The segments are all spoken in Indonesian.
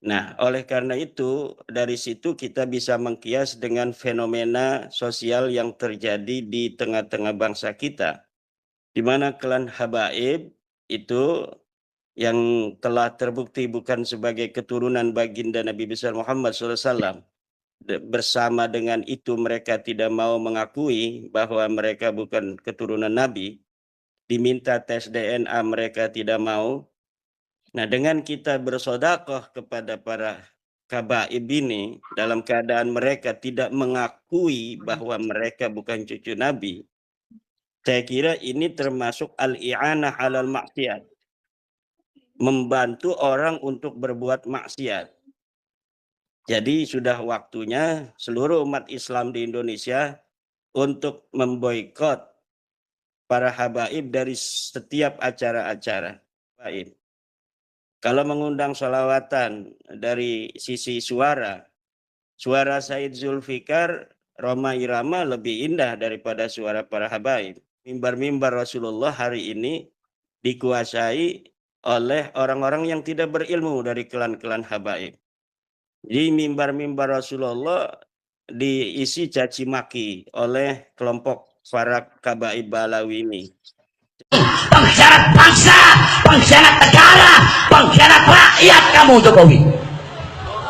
Nah, oleh karena itu, dari situ kita bisa mengkias dengan fenomena sosial yang terjadi di tengah-tengah bangsa kita, di mana klan Habaib itu yang telah terbukti bukan sebagai keturunan baginda Nabi besar Muhammad SAW. Bersama dengan itu mereka tidak mau mengakui bahwa mereka bukan keturunan Nabi, diminta tes DNA mereka tidak mau. Nah, dengan kita bersedekah kepada para kabaib ini dalam keadaan mereka tidak mengakui bahwa mereka bukan cucu Nabi, saya kira ini termasuk al-i'anah 'alal maksiat, membantu orang untuk berbuat maksiat. Jadi sudah waktunya seluruh umat Islam di Indonesia untuk memboikot para habaib dari setiap acara-acara habaib. Kalau mengundang sholawatan dari sisi suara Said Zulfikar, Roma Irama lebih indah daripada suara para habaib. Mimbar-mimbar Rasulullah hari ini dikuasai oleh orang-orang yang tidak berilmu dari klan-klan habaib. Di mimbar-mimbar Rasulullah diisi caci maki oleh kelompok para kabaib Balawi ini. Pengkhianat bangsa, pengkhianat negara, pengkhianat rakyat kamu Jokowi.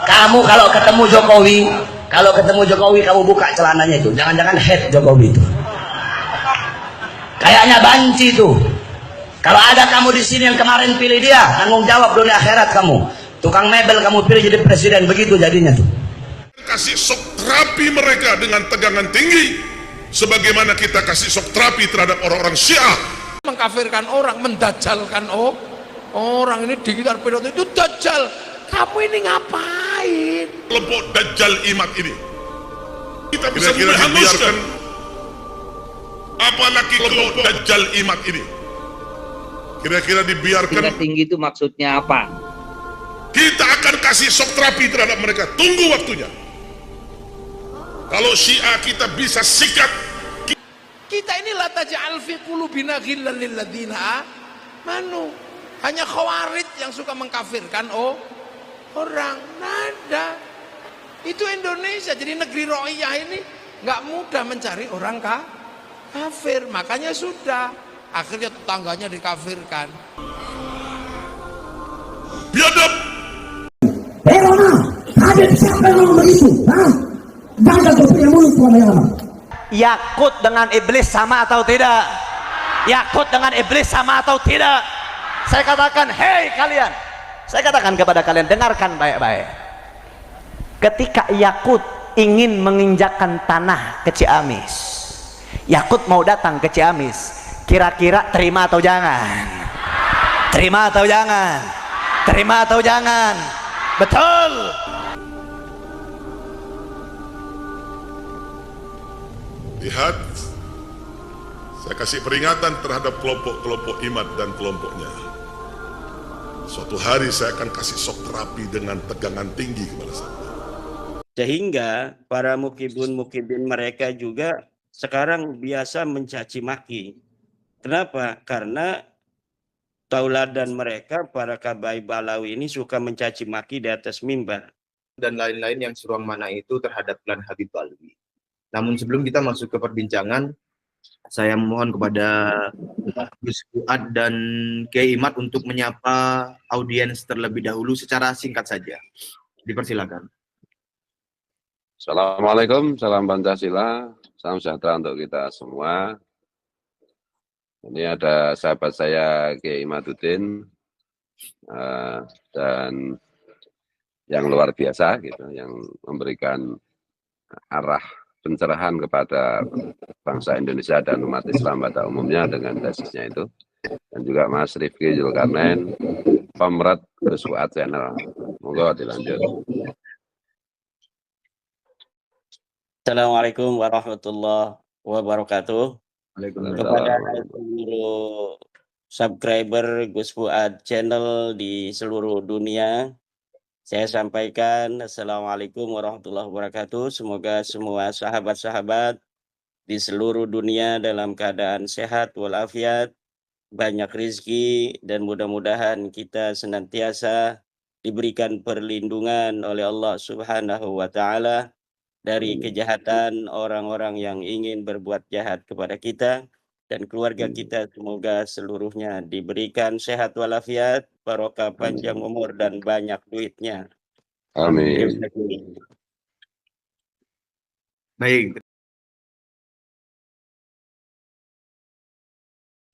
Kamu kalau ketemu Jokowi kamu buka celananya itu. Jangan-jangan head Jokowi itu. Kayaknya banci tuh. Kalau ada kamu di sini yang kemarin pilih dia, tanggung jawab dunia akhirat kamu. Tukang mebel kamu pilih jadi presiden, begitu jadinya tuh. Kasih shock terapi mereka dengan tegangan tinggi, sebagaimana kita kasih shock terapi terhadap orang-orang Syiah. Mengkafirkan orang, mendajalkan orang ini di sekitar pidato itu dajjal. Kamu ini ngapain? Kelompok dajjal imat ini kita bisa menghanguskan, apalagi kelompok dajjal imat ini kira-kira dibiarkan. Tingkat tinggi itu maksudnya apa? Kita akan kasih shock terapi terhadap mereka. Tunggu waktunya. Kalau Syiah kita bisa sikat. Kita ini la taj'al fi qulubina ghillan lil ladzina amanu. Hanya khawarij yang suka mengkafirkan orang. Nada. Itu Indonesia, jadi negeri ro'iyah ini nggak mudah mencari orang kafir. Makanya sudah akhirnya tetangganya dikafirkan. Biadab. Roma, hadir siapa yang ngomong begitu? Jaga kau punya mulut Roma Irama. Yakut dengan iblis sama atau tidak? Yakut dengan iblis sama atau tidak? Saya katakan, hei kalian, saya katakan kepada kalian, dengarkan baik-baik. Ketika Yakut ingin menginjakkan tanah ke Ciamis, Yakut mau datang ke Ciamis, kira-kira terima atau jangan? Terima atau jangan? Terima atau jangan? Betul. Lihat, saya kasih peringatan terhadap kelompok-kelompok imat dan kelompoknya. Suatu hari saya akan kasih shock terapi dengan tegangan tinggi kepada saya. Sehingga para mukibun-mukibin mereka juga sekarang biasa mencaci maki. Kenapa? Karena tauladan mereka, para kabaib Balawi ini suka mencaci maki di atas mimbar. Dan lain-lain yang seruang mana itu terhadap klan Habib Balawi. Namun sebelum kita masuk ke perbincangan, saya mohon kepada Gus Fuad dan Kiai Imad untuk menyapa audiens terlebih dahulu secara singkat saja. Dipersilakan. Assalamualaikum, salam Pancasila, salam sejahtera untuk kita semua. Ini ada sahabat saya Kiai Imaduddin dan yang luar biasa gitu, yang memberikan arah pencerahan kepada bangsa Indonesia dan umat Islam pada umumnya dengan tesisnya itu. Dan juga Mas Rifki Zulkarnain, Pemret Gus Fuad Channel. Monggo dilanjut. Assalamualaikum warahmatullahi wabarakatuh. Kepada seluruh subscriber Gus Fuad Channel di seluruh dunia, saya sampaikan Assalamualaikum warahmatullahi wabarakatuh. Semoga semua sahabat-sahabat di seluruh dunia dalam keadaan sehat walafiat, banyak rezeki, dan mudah-mudahan kita senantiasa diberikan perlindungan oleh Allah Subhanahu wa taala dari kejahatan orang-orang yang ingin berbuat jahat kepada kita, dan keluarga kita semoga seluruhnya diberikan sehat walafiat, barokah panjang umur dan banyak duitnya. Amin. Terima kasih. Baik.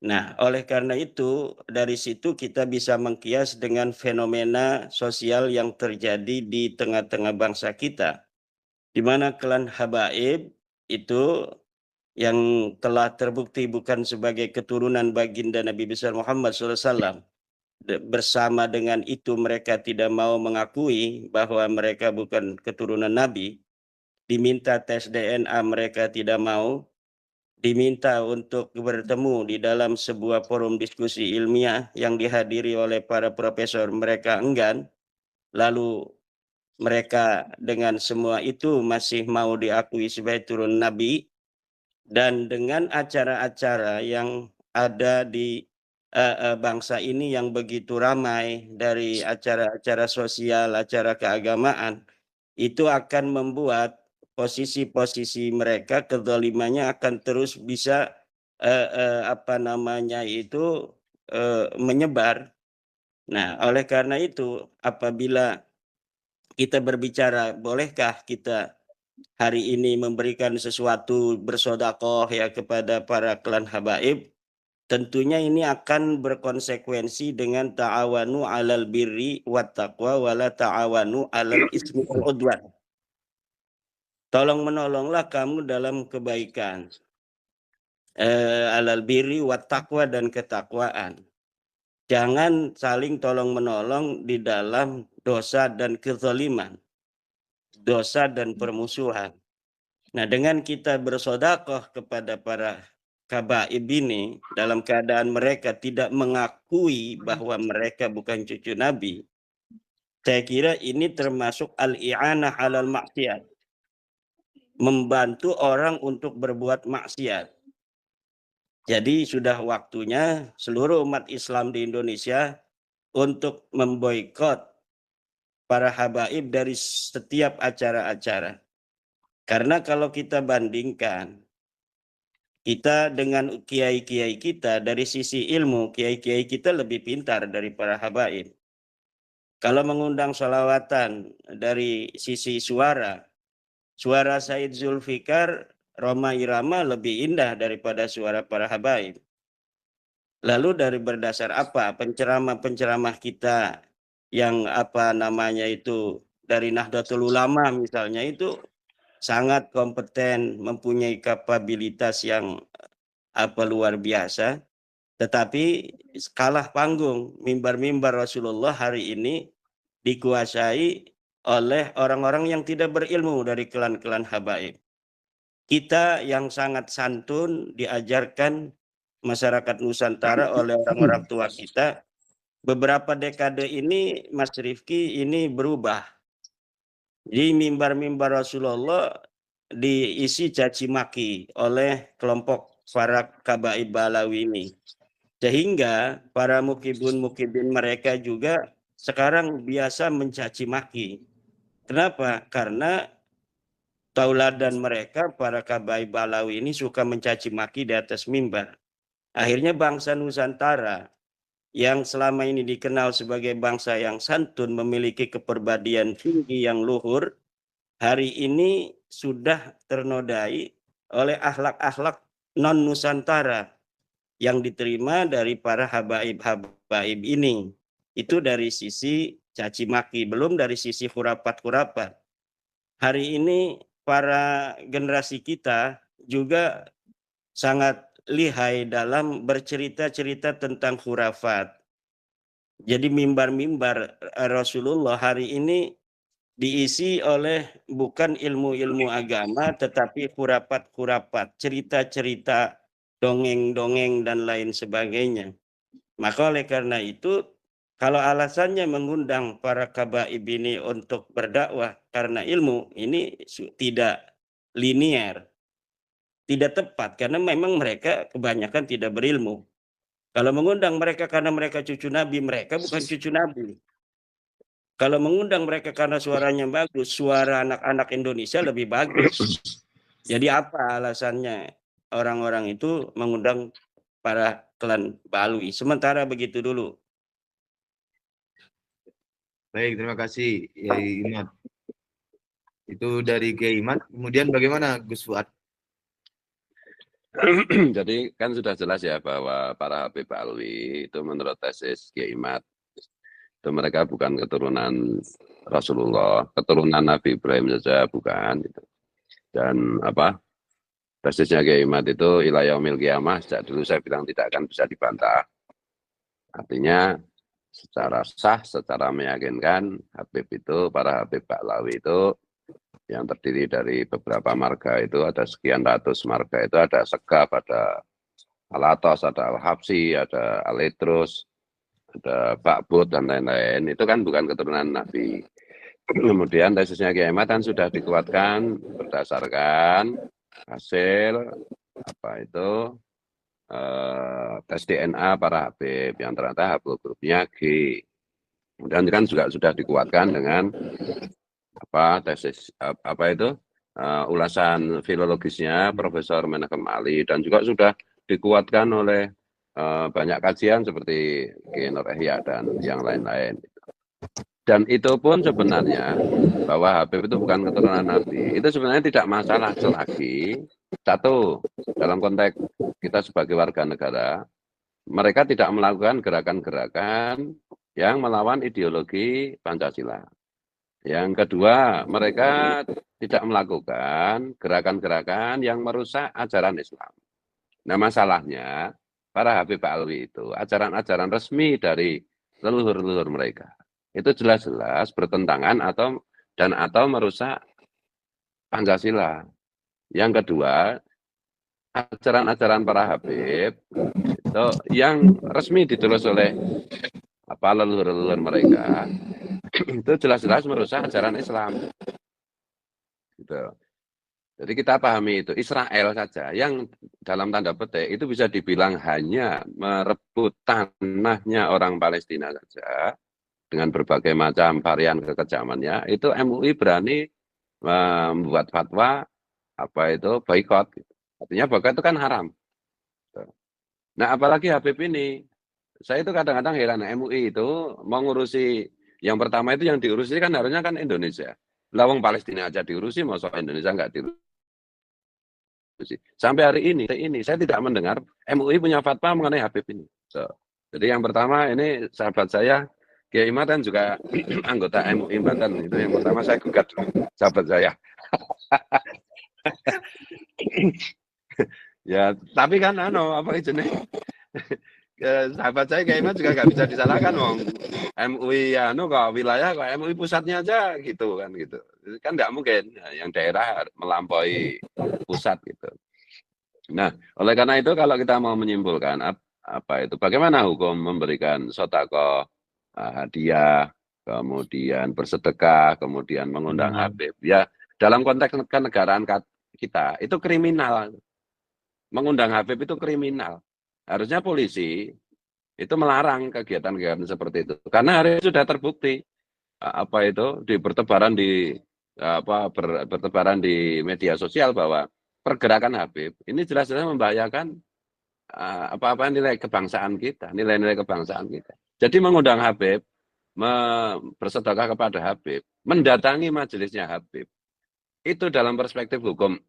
Nah, oleh karena itu, dari situ kita bisa mengkias dengan fenomena sosial yang terjadi di tengah-tengah bangsa kita, di mana klan Habaib itu yang telah terbukti bukan sebagai keturunan baginda Nabi besar Muhammad SAW. Bersama dengan itu mereka tidak mau mengakui bahwa mereka bukan keturunan Nabi. Diminta tes DNA mereka tidak mau. Diminta untuk bertemu di dalam sebuah forum diskusi ilmiah yang dihadiri oleh para profesor, mereka enggan. Lalu mereka dengan semua itu masih mau diakui sebagai turun Nabi. Dan dengan acara-acara yang ada di bangsa ini yang begitu ramai, dari acara-acara sosial, acara keagamaan, itu akan membuat posisi-posisi mereka, kezalimannya akan terus bisa menyebar. Nah, oleh karena itu, apabila kita berbicara, bolehkah kita hari ini memberikan sesuatu bersedekah ya kepada para klan Habaib? Tentunya ini akan berkonsekuensi dengan ta'awanu 'alal birri wat taqwa wala ta'awanu 'alal ismi wal 'udwan. Tolong menolonglah kamu dalam kebaikan. 'Alal birri wat taqwa, dan ketakwaan. Jangan saling tolong menolong di dalam dosa dan kezaliman, dosa dan permusuhan. Nah, dengan kita bersedekah kepada para Habaib ini dalam keadaan mereka tidak mengakui bahwa mereka bukan cucu Nabi, saya kira ini termasuk al-i'anah 'alal maksiat, membantu orang untuk berbuat maksiat. Jadi sudah waktunya seluruh umat Islam di Indonesia untuk memboikot para Habaib dari setiap acara-acara. Karena kalau kita bandingkan kita dengan kiai-kiai kita, dari sisi ilmu, kiai-kiai kita lebih pintar dari para Habaib. Kalau mengundang sholawatan dari sisi suara Said Zulfikar, Roma Irama lebih indah daripada suara para Habaib. Lalu dari berdasar apa penceramah-penceramah kita yang dari Nahdlatul Ulama misalnya, itu sangat kompeten, mempunyai kapabilitas yang luar biasa, tetapi kalah panggung. Mimbar-mimbar Rasulullah hari ini dikuasai oleh orang-orang yang tidak berilmu dari klan-klan Habaib. Kita yang sangat santun diajarkan masyarakat Nusantara oleh orang-orang tua kita, beberapa dekade ini Mas Rifki, ini berubah. Di mimbar-mimbar Rasulullah diisi caci maki oleh kelompok para Habaib Balawi ini. Sehingga para mukibin mereka juga sekarang biasa mencaci maki. Kenapa? Karena tauladan mereka, para Habaib Balawi ini suka mencaci maki di atas mimbar. Akhirnya bangsa Nusantara yang selama ini dikenal sebagai bangsa yang santun, memiliki kepribadian tinggi yang luhur, hari ini sudah ternodai oleh akhlak-akhlak non-Nusantara yang diterima dari para Habaib ini. Itu dari sisi caci maki, belum dari sisi khurafat-khurafat. Hari ini para generasi kita juga sangat lihai dalam bercerita-cerita tentang khurafat. Jadi mimbar-mimbar Rasulullah hari ini diisi oleh bukan ilmu-ilmu agama, tetapi khurafat-khurafat, cerita-cerita, dongeng-dongeng, dan lain sebagainya. Maka oleh karena itu, kalau alasannya mengundang para Habaib ini untuk berdakwah karena ilmu, ini tidak linier, tidak tepat, karena memang mereka kebanyakan tidak berilmu. Kalau mengundang mereka karena mereka cucu Nabi, mereka bukan cucu Nabi. Kalau mengundang mereka karena suaranya bagus, suara anak-anak Indonesia lebih bagus. Jadi apa alasannya orang-orang itu mengundang para klan Balwi? Sementara begitu dulu. Baik, terima kasih Yai Imad. Itu dari Kiai Imad. Kemudian bagaimana Gus Fuad? Jadi kan sudah jelas ya bahwa para Habib Alwi itu menurut tesis Kiai Imad itu mereka bukan keturunan Rasulullah, keturunan Nabi Ibrahim saja bukan. Gitu. Dan apa tesisnya Kiai Imad itu ila yaumil qiyamah, sejak dulu saya bilang tidak akan bisa dibantah. Artinya secara sah, secara meyakinkan Habib itu, para Habib Ba'lawi itu yang terdiri dari beberapa marga itu, ada sekian ratus marga itu, ada Segaf, ada Al-Atos, ada Al-Habsi, ada Al-Idrus, ada Ba'bud dan lain-lain. Itu kan bukan keturunan Nabi. Kemudian tesisnya Kiai Imad kan sudah dikuatkan berdasarkan hasil apa itu tes DNA para Habib yang ternyata haplogrupnya G. Kemudian kan juga sudah dikuatkan dengan apa tesis apa itu ulasan filologisnya Profesor Menahem Ali, dan juga sudah dikuatkan oleh banyak kajian seperti Ki Nur Ihya dan yang lain-lain. Dan itu pun sebenarnya bahwa Habib itu bukan keturunan Nabi, itu sebenarnya tidak masalah selagi satu, dalam konteks kita sebagai warga negara, mereka tidak melakukan gerakan-gerakan yang melawan ideologi Pancasila. Yang kedua, mereka tidak melakukan gerakan-gerakan yang merusak ajaran Islam. Nah, masalahnya para Habib Alwi itu ajaran-ajaran resmi dari leluhur-leluhur mereka itu jelas-jelas bertentangan atau merusak Pancasila. Yang kedua, ajaran-ajaran para Habib itu yang resmi ditulis oleh leluhur-leluhur mereka itu jelas-jelas merusak ajaran Islam. Gitu. Jadi kita pahami itu Israel saja yang dalam tanda petik itu bisa dibilang hanya merebut tanahnya orang Palestina saja dengan berbagai macam varian kekejamannya, itu MUI berani membuat fatwa boikot. Artinya boikot itu kan haram. Nah, apalagi Habib ini, saya itu kadang-kadang heran, MUI itu mau ngurusi, yang pertama itu yang diurusi kan harusnya kan Indonesia. Lawang Palestina aja diurusi, mau soal Indonesia nggak diurusi. Sampai hari ini saya tidak mendengar MUI punya fatwa mengenai Habib ini. Jadi yang pertama ini sahabat saya Kiai Imad kan juga anggota MUI Banten, itu yang pertama saya gugat sahabat saya. Ya, tapi kan sahabat saya Kiai Imad juga nggak bisa disalahkan, MUI kok wilayah kok MUI pusatnya aja gitu kan gitu. Kan nggak mungkin yang daerah melampaui pusat gitu. Nah, oleh karena itu kalau kita mau menyimpulkan bagaimana hukum memberikan sedekah, hadiah, kemudian bersedekah, kemudian mengundang Habib. Ya, dalam konteks kenegaraan kita, itu kriminal. Mengundang Habib itu kriminal. Harusnya polisi itu melarang kegiatan-kegiatan seperti itu. Karena hari ini sudah terbukti bertebaran di media sosial bahwa pergerakan Habib ini jelas-jelas membahayakan nilai kebangsaan kita, nilai-nilai kebangsaan kita. Jadi mengundang Habib, bersedekah kepada Habib, mendatangi majelisnya Habib, itu dalam perspektif hukum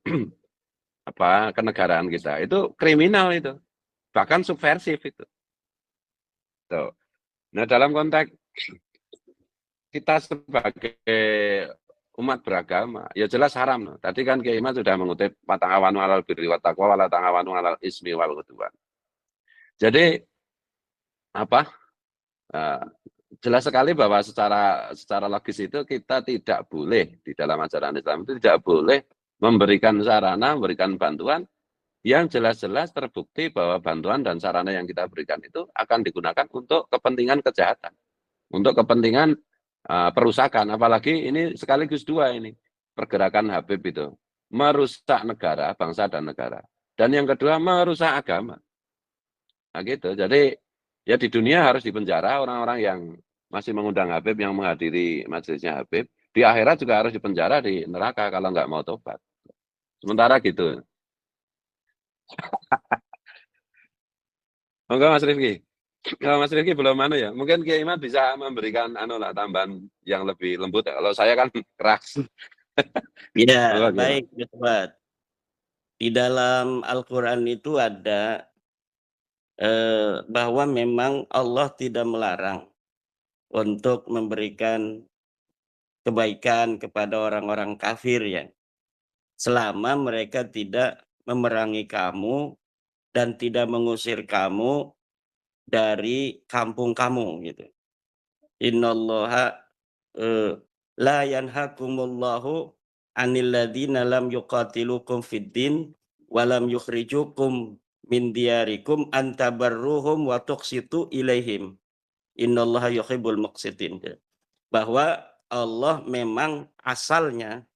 kenegaraan kita itu kriminal, itu bahkan subversif itu. Tuh. Nah, dalam konteks kita sebagai umat beragama, ya jelas haram. Tadi kan Kiai Imad sudah mengutip wata'awanu 'alal birri wat taqwa wa la ta'awanu 'alal ismi wal 'udwan. Jadi jelas sekali bahwa secara logis itu kita tidak boleh di dalam ajaran Islam itu tidak boleh memberikan sarana, memberikan bantuan yang jelas-jelas terbukti bahwa bantuan dan sarana yang kita berikan itu akan digunakan untuk kepentingan kejahatan, untuk kepentingan perusakan. Apalagi ini sekaligus dua ini pergerakan Habib itu merusak negara, bangsa dan negara, dan yang kedua merusak agama. Nah gitu. Jadi ya di dunia harus dipenjara orang-orang yang masih mengundang Habib yang menghadiri majelisnya Habib, di akhirat juga harus dipenjara di neraka kalau nggak mau tobat. Sementara gitu. Enggak Mas Rifki. Kalau Mas Rifki belum ya. Mungkin Kiai Imad bisa memberikan tambahan yang lebih lembut. Kalau saya kan keras. Ya, baik, Ustaz. Di dalam Al-Quran itu ada bahwa memang Allah tidak melarang untuk memberikan kebaikan kepada orang-orang kafir ya, selama mereka tidak memerangi kamu dan tidak mengusir kamu dari kampung kamu gitu. Innallaha la yanhakumullahu 'anil ladzina lam yuqatilukum fid din wa lam yukhrijukum min diyarikum an tabarruhum wa tuqsitu ilaihim. Innallaha yuhibbul muqsitin. Bahwa Allah memang asalnya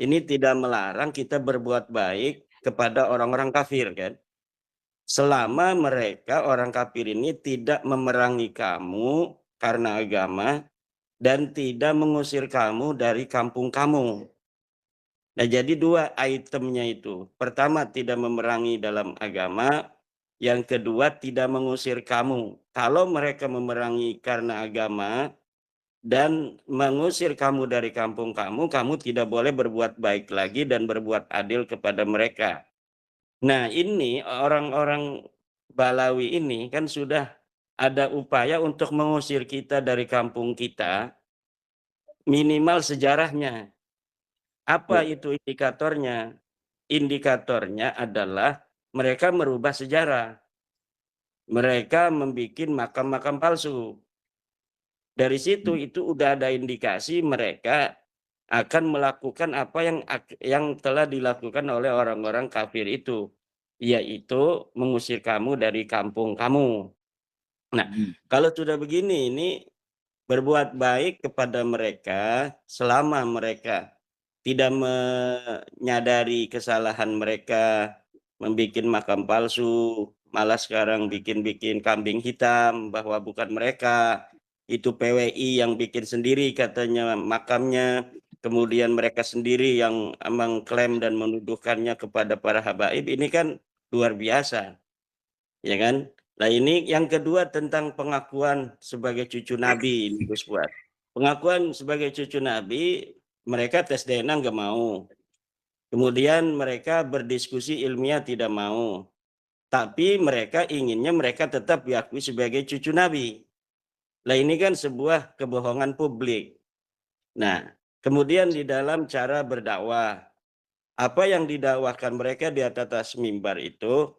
ini tidak melarang kita berbuat baik kepada orang-orang kafir kan. Selama mereka orang kafir ini tidak memerangi kamu karena agama dan tidak mengusir kamu dari kampung kamu. Nah, jadi dua itemnya itu. Pertama, tidak memerangi dalam agama. Yang kedua, tidak mengusir kamu. Kalau mereka memerangi karena agama dan mengusir kamu dari kampung kamu, kamu tidak boleh berbuat baik lagi dan berbuat adil kepada mereka. Nah, ini orang-orang Balawi ini kan sudah ada upaya untuk mengusir kita dari kampung kita, minimal sejarahnya. Apa itu indikatornya? Indikatornya adalah mereka merubah sejarah. Mereka membuat makam-makam palsu. Dari situ itu udah ada indikasi mereka akan melakukan apa yang telah dilakukan oleh orang-orang kafir itu, yaitu mengusir kamu dari kampung kamu. Nah, kalau sudah begini, ini berbuat baik kepada mereka selama mereka tidak menyadari kesalahan mereka, membuat makam palsu, malah sekarang bikin kambing hitam bahwa bukan mereka, itu PWI yang bikin sendiri katanya makamnya, kemudian mereka sendiri yang mengklaim dan menuduhkannya kepada para habaib. Ini kan luar biasa, ya kan? Nah, ini yang kedua tentang pengakuan sebagai cucu Nabi, ini Gus Fuad. Pengakuan sebagai cucu Nabi, mereka tes DNA nggak mau. Kemudian mereka berdiskusi ilmiah tidak mau. Tapi mereka inginnya mereka tetap diakui sebagai cucu Nabi. Nah, ini kan sebuah kebohongan publik. Nah, kemudian di dalam cara berdakwah, apa yang didakwahkan mereka di atas mimbar itu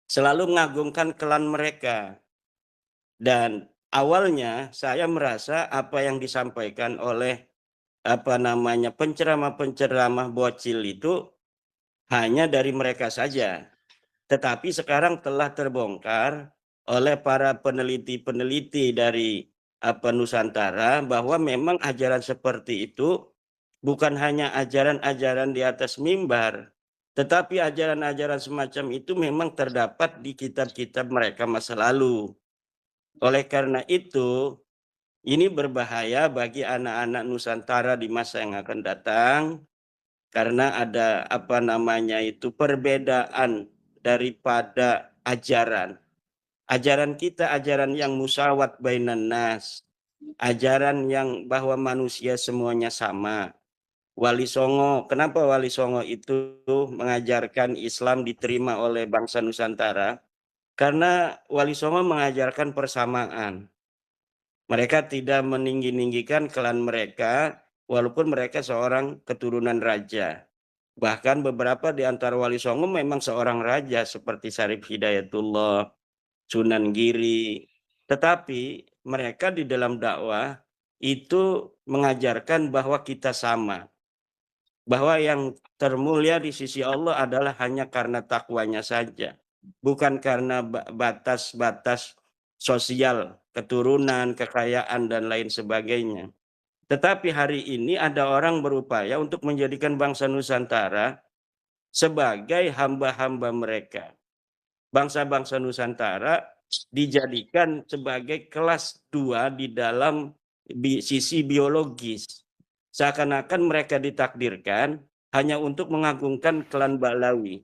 selalu mengagungkan klan mereka. Dan awalnya saya merasa apa yang disampaikan oleh penceramah-penceramah bocil itu hanya dari mereka saja. Tetapi sekarang telah terbongkar oleh para peneliti-peneliti dari Nusantara bahwa memang ajaran seperti itu bukan hanya ajaran-ajaran di atas mimbar, tetapi ajaran-ajaran semacam itu memang terdapat di kitab-kitab mereka masa lalu. Oleh karena itu, ini berbahaya bagi anak-anak Nusantara di masa yang akan datang, karena ada perbedaan daripada ajaran. Ajaran kita, ajaran yang musawat bainan nas, ajaran yang bahwa manusia semuanya sama. Wali Songo, kenapa Wali Songo itu mengajarkan Islam diterima oleh bangsa Nusantara? Karena Wali Songo mengajarkan persamaan. Mereka tidak meninggi-ninggikan klan mereka, walaupun mereka seorang keturunan raja. Bahkan beberapa di antara Wali Songo memang seorang raja, seperti Syarif Hidayatullah, Sunan Giri. Tetapi mereka di dalam dakwah itu mengajarkan bahwa kita sama. Bahwa yang termulia di sisi Allah adalah hanya karena takwanya saja. Bukan karena batas-batas sosial, keturunan, kekayaan, dan lain sebagainya. Tetapi hari ini ada orang berupaya untuk menjadikan bangsa Nusantara sebagai hamba-hamba mereka. Bangsa-bangsa Nusantara dijadikan sebagai kelas 2 di dalam sisi biologis. Seakan-akan mereka ditakdirkan hanya untuk mengagungkan klan Ba'lawi.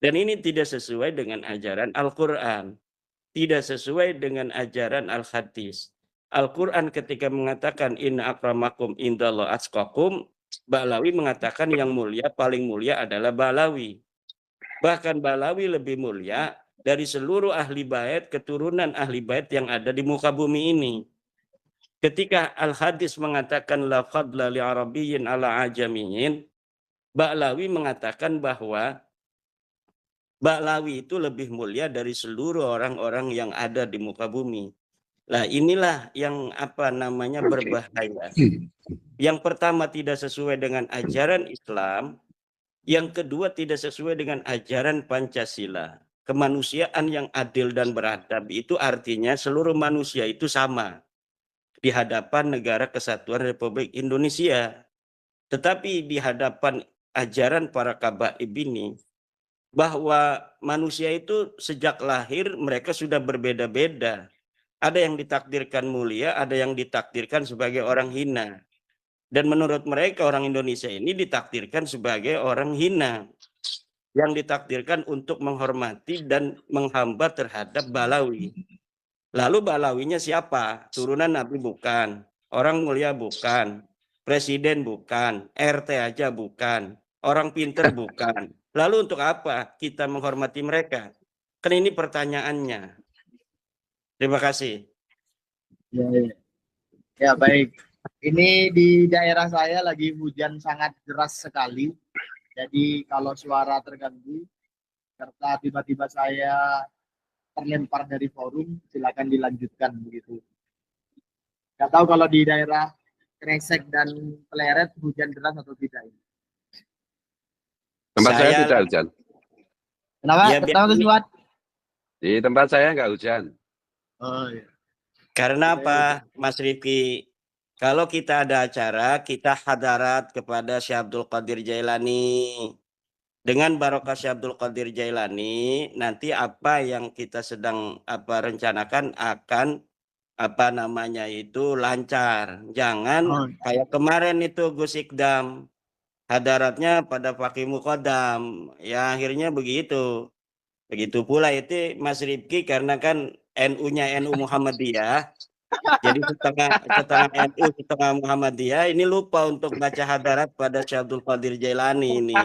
Dan ini tidak sesuai dengan ajaran Al-Quran. Tidak sesuai dengan ajaran Al-Hadis. Al-Quran ketika mengatakan inna akramakum indallah atqakum, Ba'lawi mengatakan yang mulia, paling mulia adalah Ba'lawi. Bahkan Ba'lawi lebih mulia dari seluruh ahli bait, keturunan ahli bait yang ada di muka bumi ini. Ketika Al-Hadis mengatakan la fadla li arabiyyin ala ajamiyyin, Ba'lawi mengatakan bahwa Ba'lawi itu lebih mulia dari seluruh orang-orang yang ada di muka bumi. Nah, inilah yang berbahaya. Yang pertama tidak sesuai dengan ajaran Islam, yang kedua tidak sesuai dengan ajaran Pancasila. Kemanusiaan yang adil dan beradab itu artinya seluruh manusia itu sama di hadapan Negara Kesatuan Republik Indonesia. Tetapi di hadapan ajaran para kabaib ini, bahwa manusia itu sejak lahir mereka sudah berbeda-beda. Ada yang ditakdirkan mulia, ada yang ditakdirkan sebagai orang hina. Dan menurut mereka orang Indonesia ini ditakdirkan sebagai orang hina. Yang ditakdirkan untuk menghormati dan menghamba terhadap Ba'lawi. Lalu Ba'lawinya siapa? Turunan Nabi bukan, orang mulia bukan, presiden bukan, RT aja bukan, orang pinter bukan. Lalu untuk apa kita menghormati mereka? Kan ini pertanyaannya. Terima kasih. Ya, baik. Ini di daerah saya lagi hujan sangat deras sekali. Jadi kalau suara terganggu serta tiba-tiba saya terlempar dari forum, silakan dilanjutkan begitu. Nggak tahu kalau di daerah Kresek dan Pleret hujan deras atau tidak ini. Tempat saya tidak hujan. Kenapa? Ya, Kenapa Tuan? Di tempat saya nggak hujan. Oh iya. Karena apa, Mas Rifki? Kalau kita ada acara, kita hadarat kepada Syekh Abdul Qadir Jailani. Dengan barokah Syekh Abdul Qadir Jailani, nanti apa yang kita sedang rencanakan akan lancar. Jangan kayak kemarin itu Gus Ikdam. Hadaratnya pada Fakih Muqaddam, ya akhirnya begitu. Begitu pula itu Mas Rifki karena kan NU-nya NU Muhammadiyah, jadi setengah NU setengah Muhammadiyah, ini lupa untuk baca hadarat pada Syekh Abdul Qadir Jailani ini.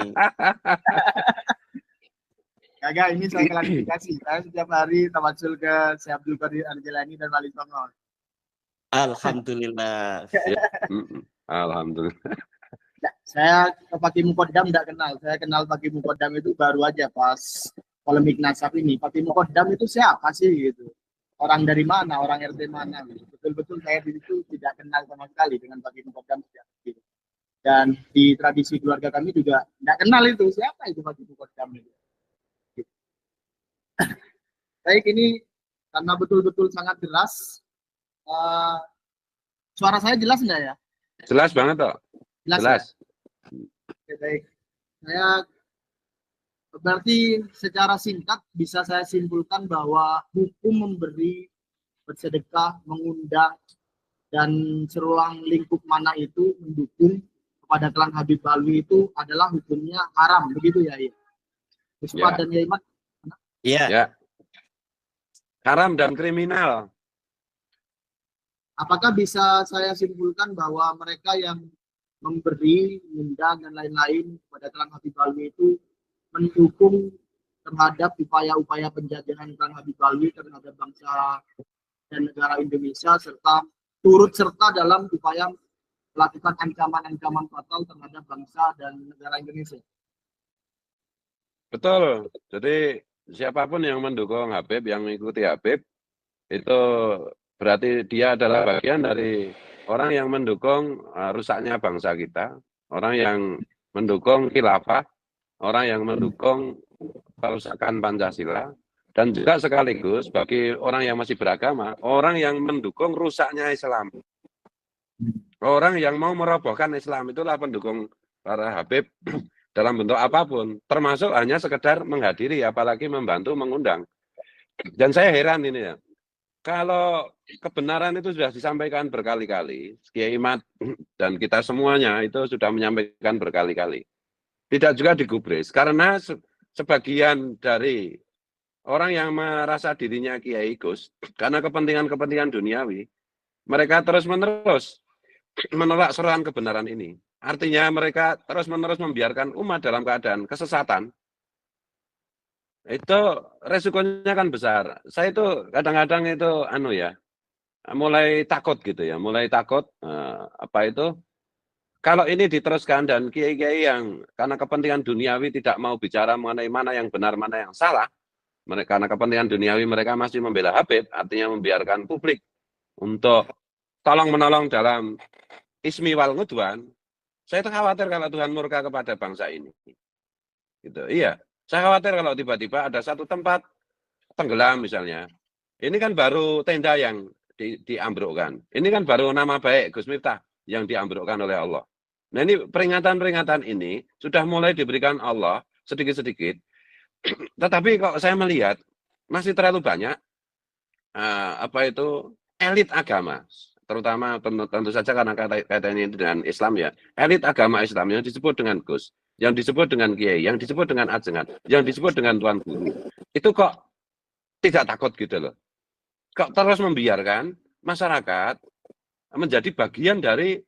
Kagak, ini saya klarifikasi. Saya setiap hari tawasul ke Syekh Abdul Qadir Jailani dan Wali Songo. Alhamdulillah. Ya. Alhamdulillah. Saya ke Fakih Muqaddam tidak kenal. Saya kenal Fakih Muqaddam itu baru aja pas polemik nasab ini. Fakih Muqaddam itu siapa sih gitu? Orang dari mana? Orang RT mana? Gitu. Betul-betul saya di situ tidak kenal sama sekali dengan Fakih Muqaddam. Gitu. Dan di tradisi keluarga kami juga tidak kenal itu. Siapa itu Fakih Muqaddam itu? Gitu. Baik, ini karena betul-betul sangat deras. Suara saya jelas enggak ya? Jelas banget toh. Jelas. Oke, baik. Saya berarti secara singkat bisa saya simpulkan bahwa hukum memberi, bersedekah, mengundang, dan seruang lingkup mana itu mendukung kepada klan Habib Ba'lawi itu adalah hukumnya haram, begitu ya? Puspa dan Yaiman? Iya. Ya. Haram dan kriminal. Apakah bisa saya simpulkan bahwa mereka yang memberi, mengundang, dan lain-lain kepada klan Habib Ba'lawi itu mendukung terhadap upaya-upaya penjajahan klan Habib Ba'lawi terhadap bangsa dan negara Indonesia, serta turut serta dalam upaya melakukan ancaman-ancaman fatal terhadap bangsa dan negara Indonesia? Betul. Jadi siapapun yang mendukung Habib, yang mengikuti Habib, itu berarti dia adalah bagian dari orang yang mendukung rusaknya bangsa kita, orang yang mendukung khilafah, orang yang mendukung kerusakan Pancasila, dan juga sekaligus bagi orang yang masih beragama, orang yang mendukung rusaknya Islam. Orang yang mau merobohkan Islam itulah pendukung para Habib dalam bentuk apapun, termasuk hanya sekedar menghadiri, apalagi membantu mengundang. Dan saya heran ini ya, kalau kebenaran itu sudah disampaikan berkali-kali, Kiai Imad dan kita semuanya itu sudah menyampaikan berkali-kali. Tidak juga digubris, karena sebagian dari orang yang merasa dirinya Kiai Gus, karena kepentingan-kepentingan duniawi, mereka terus-menerus menolak seruan kebenaran ini. Artinya mereka terus-menerus membiarkan umat dalam keadaan kesesatan. Itu resikonya kan besar. Saya itu kadang-kadang itu mulai takut gitu ya, mulai takut apa itu kalau ini diteruskan dan kiai-kiai yang karena kepentingan duniawi tidak mau bicara mengenai mana yang benar, mana yang salah, mereka karena kepentingan duniawi mereka masih membela Habib, artinya membiarkan publik untuk tolong-menolong dalam ismi wal ngudwan. Saya itu khawatir kalau Tuhan murka kepada bangsa ini. Gitu. Iya, saya khawatir kalau tiba-tiba ada satu tempat tenggelam misalnya. Ini kan baru tenda yang diambrukkan. Ini kan baru nama baik Gus Miftah yang diambrukkan oleh Allah. Nah ini peringatan-peringatan ini sudah mulai diberikan Allah sedikit-sedikit. Tetapi kok saya melihat masih terlalu banyak elit agama, terutama tentu saja karena kaitannya dengan Islam ya. Elit agama Islam yang disebut dengan Gus, yang disebut dengan Kiai, yang disebut dengan Ajengan, yang disebut dengan Tuan Guru. Itu kok tidak takut gitu loh. Kok terus membiarkan masyarakat menjadi bagian dari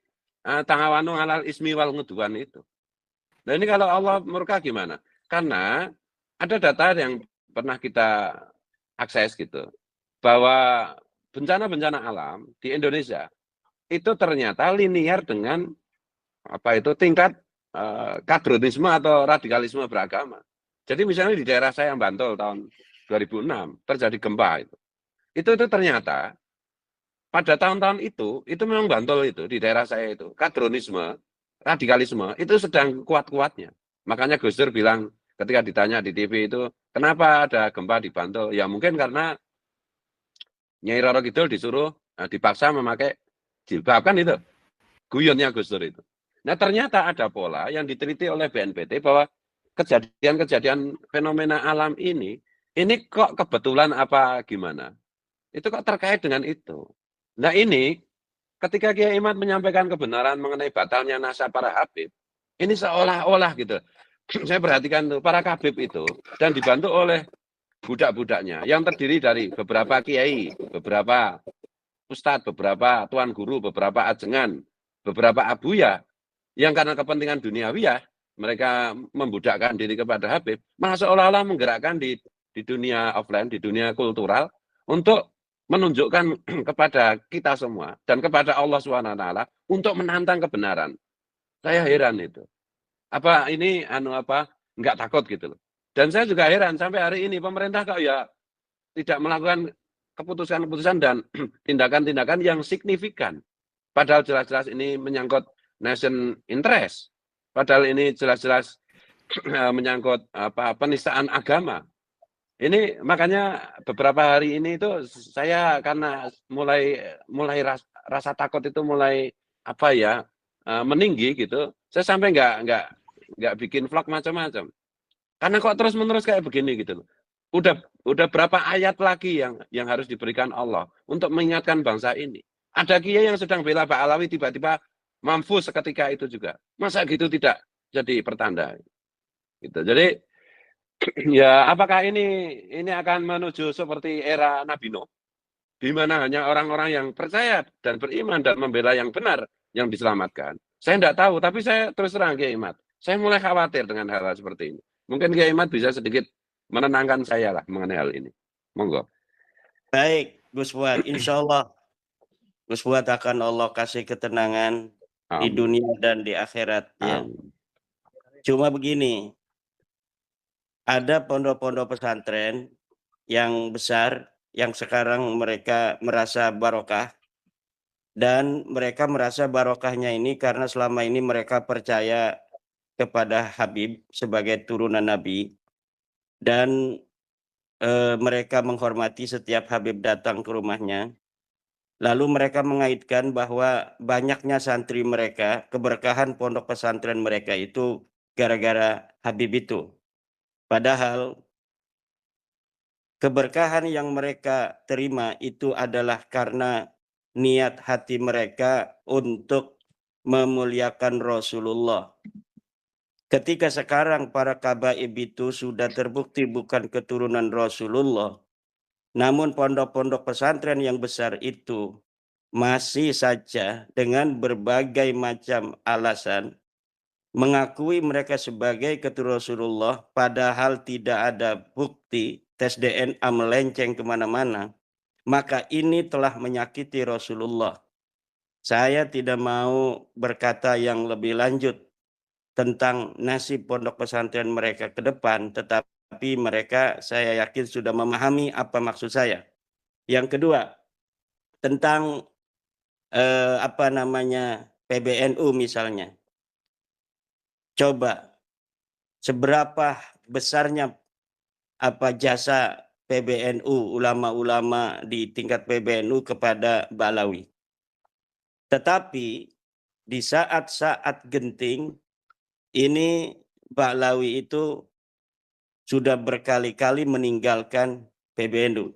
tangawanu alal ismi wal ngudwan itu. Nah ini kalau Allah murka gimana? Karena ada data yang pernah kita akses gitu, bahwa bencana-bencana alam di Indonesia itu ternyata linear dengan tingkat kadronisme atau radikalisme beragama. Jadi misalnya di daerah saya yang Bantul tahun 2006 terjadi gempa itu ternyata pada tahun-tahun itu memang Bantul itu di daerah saya itu kadronisme, radikalisme itu sedang kuat-kuatnya. Makanya Gus Dur bilang ketika ditanya di TV itu kenapa ada gempa di Bantul? Ya mungkin karena Nyai Roro Kidul disuruh dipaksa memakai jilbab kan itu. Guyonnya Gus Dur itu. Nah ternyata ada pola yang diteliti oleh BNPT bahwa kejadian-kejadian fenomena alam ini kok kebetulan apa gimana? Itu kok terkait dengan itu. Nah ini ketika Kiai Imad menyampaikan kebenaran mengenai batalnya nasab para Habib, ini seolah-olah gitu. Saya perhatikan tuh para Habib itu dan dibantu oleh budak-budaknya yang terdiri dari beberapa kiai, beberapa ustadz, beberapa tuan guru, beberapa ajengan, beberapa abuya yang karena kepentingan duniawi ya mereka membudakkan diri kepada Habib, malah seolah-olah menggerakkan di dunia offline, di dunia kultural untuk menunjukkan kepada kita semua dan kepada Allah SWT untuk menantang kebenaran. Saya heran itu. Apa ini nggak takut gitu loh. Dan saya juga heran sampai hari ini pemerintah kok ya tidak melakukan keputusan-keputusan dan tindakan-tindakan yang signifikan. Padahal jelas-jelas ini menyangkut nation interest. Padahal ini jelas-jelas menyangkut penistaan agama. Ini makanya beberapa hari ini itu saya karena mulai rasa takut itu mulai meninggi gitu. Saya sampai nggak bikin vlog macam-macam. Karena kok terus-menerus kayak begini gitu loh. Udah berapa ayat lagi yang harus diberikan Allah untuk mengingatkan bangsa ini. Ada kiai yang sedang bela Pak Alawi tiba-tiba mampu seketika itu juga. Masa gitu tidak jadi pertanda. Gitu. Jadi ya apakah ini akan menuju seperti era Nabi Nuh di mana hanya orang-orang yang percaya dan beriman dan membela yang benar yang diselamatkan. Saya tidak tahu, tapi saya terus terang Kiai Imad. Saya mulai khawatir dengan hal-hal seperti ini. Mungkin Kiai Imad bisa sedikit menenangkan saya lah mengenai hal ini. Monggo. Baik, Gus Fuad. Insya Allah Gus Fuad akan Allah kasih ketenangan di dunia dan di akhirat. Ya. Cuma begini, ada pondok-pondok pesantren yang besar yang sekarang mereka merasa barokah dan mereka merasa barokahnya ini karena selama ini mereka percaya kepada Habib sebagai turunan Nabi dan mereka menghormati setiap Habib datang ke rumahnya. Lalu mereka mengaitkan bahwa banyaknya santri mereka, keberkahan pondok pesantren mereka itu gara-gara Habib itu. Padahal keberkahan yang mereka terima itu adalah karena niat hati mereka untuk memuliakan Rasulullah. Ketika sekarang para kabaib itu sudah terbukti bukan keturunan Rasulullah, namun pondok-pondok pesantren yang besar itu masih saja dengan berbagai macam alasan mengakui mereka sebagai keturunan Rasulullah, padahal tidak ada bukti tes DNA melenceng kemana-mana, maka ini telah menyakiti Rasulullah. Saya tidak mau berkata yang lebih lanjut tentang nasib pondok pesantren mereka ke depan, tetapi mereka saya yakin sudah memahami apa maksud saya. Yang kedua, tentang PBNU misalnya. Coba seberapa besarnya jasa PBNU, ulama-ulama di tingkat PBNU kepada Ba'alawi. Tetapi di saat-saat genting ini Ba'alawi itu sudah berkali-kali meninggalkan PBNU.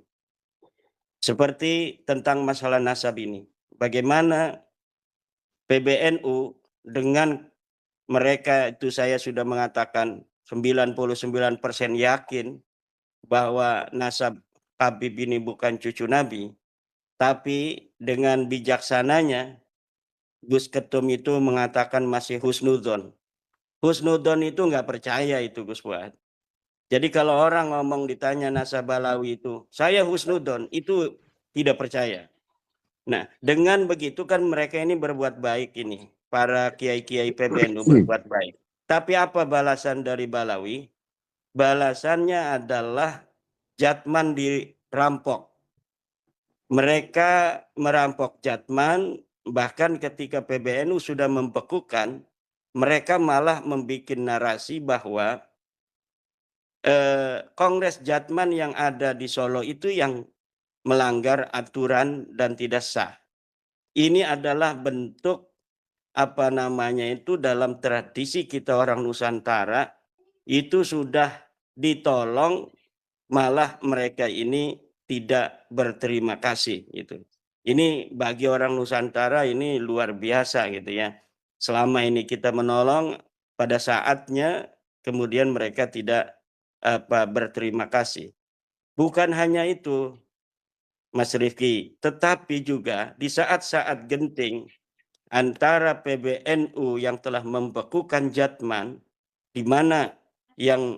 Seperti tentang masalah nasab ini. Bagaimana PBNU dengan mereka itu saya sudah mengatakan 99% yakin bahwa nasab Habib ini bukan cucu Nabi. Tapi dengan bijaksananya Gus Ketum itu mengatakan masih husnudzon. Husnudzon itu nggak percaya itu Gus Fuad. Jadi kalau orang ngomong ditanya nasab Ba'alawi itu, saya husnudzon, itu tidak percaya. Nah, dengan begitu kan mereka ini berbuat baik ini. Para kiai-kiai PBNU berbuat baik. Tapi apa balasan dari Ba'alawi? Balasannya adalah Jatman dirampok. Mereka merampok Jatman, bahkan ketika PBNU sudah membekukan, mereka malah membuat narasi bahwa Kongres Jatman yang ada di Solo itu yang melanggar aturan dan tidak sah. Ini adalah bentuk dalam tradisi kita orang Nusantara itu sudah ditolong, malah mereka ini tidak berterima kasih gitu. Ini bagi orang Nusantara ini luar biasa gitu ya. Selama ini kita menolong, pada saatnya kemudian mereka tidak berterima kasih. Bukan hanya itu, Mas Rifki, tetapi juga di saat-saat genting antara PBNU yang telah membekukan Jatman, di mana yang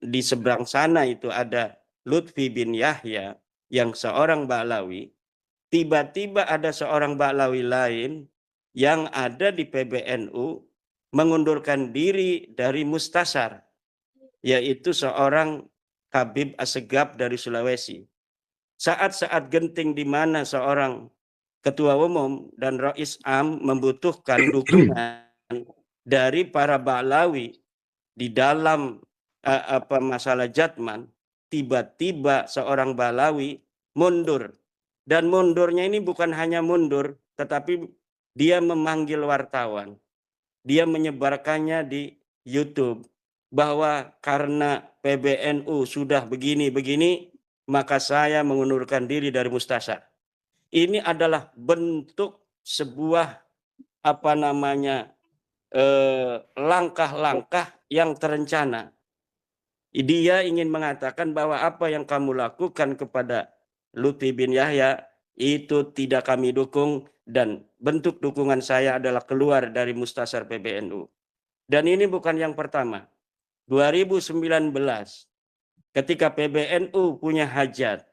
di seberang sana itu ada Lutfi bin Yahya yang seorang Ba'alawi, tiba-tiba ada seorang Ba'alawi lain yang ada di PBNU mengundurkan diri dari Mustasar, yaitu seorang Habib Assegaf dari Sulawesi. Saat-saat genting di mana seorang ketua umum dan Rais Am membutuhkan dukungan dari para Ba'alawi di dalam masalah Jatman, tiba-tiba seorang Ba'alawi mundur. Dan mundurnya ini bukan hanya mundur, tetapi dia memanggil wartawan. Dia menyebarkannya di YouTube bahwa karena PBNU sudah begini-begini, maka saya mengundurkan diri dari Mustasar. Ini adalah bentuk sebuah langkah-langkah yang terencana. Dia ingin mengatakan bahwa apa yang kamu lakukan kepada Lutfi bin Yahya itu tidak kami dukung, dan bentuk dukungan saya adalah keluar dari Mustasar PBNU. Dan ini bukan yang pertama. 2019 ketika PBNU punya hajat,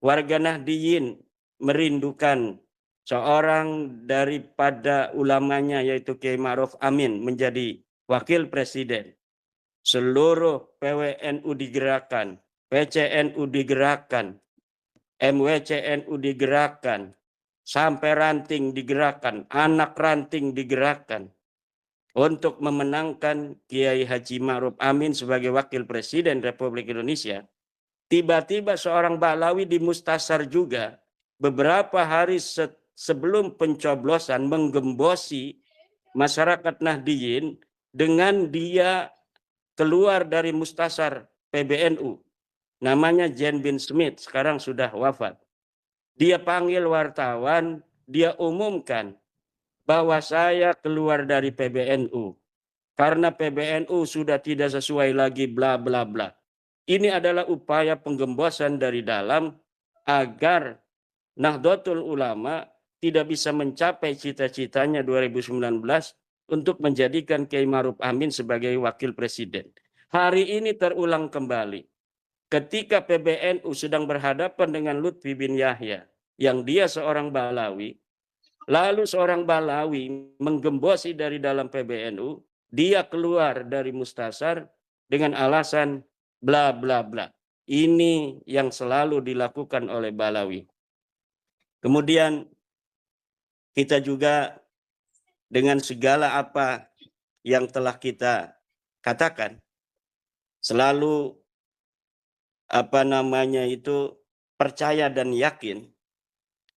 warga Nahdliyin merindukan seorang daripada ulamanya yaitu Kiai Ma'ruf Amin menjadi wakil presiden. Seluruh PWNU digerakkan, PCNU digerakkan, MWCNU digerakkan, sampai ranting digerakkan, anak ranting digerakkan untuk memenangkan Kiai Haji Ma'ruf Amin sebagai wakil presiden Republik Indonesia. Tiba-tiba seorang Ba'alawi di Mustasar juga beberapa hari sebelum pencoblosan menggembosi masyarakat Nahdliyin dengan dia keluar dari Mustasar PBNU. Namanya Jen Bin Smith, sekarang sudah wafat. Dia panggil wartawan, dia umumkan bahwa saya keluar dari PBNU. Karena PBNU sudah tidak sesuai lagi bla bla bla. Ini adalah upaya penggembosan dari dalam agar Nahdlatul Ulama tidak bisa mencapai cita-citanya 2019 untuk menjadikan Kiai Ma'ruf Amin sebagai wakil presiden. Hari ini terulang kembali. Ketika PBNU sedang berhadapan dengan Lutfi bin Yahya, yang dia seorang Balawi, lalu seorang Balawi menggembosi dari dalam PBNU, dia keluar dari Mustasar dengan alasan bla bla bla. Ini yang selalu dilakukan oleh Balawi. Kemudian kita juga dengan segala apa yang telah kita katakan, selalu percaya dan yakin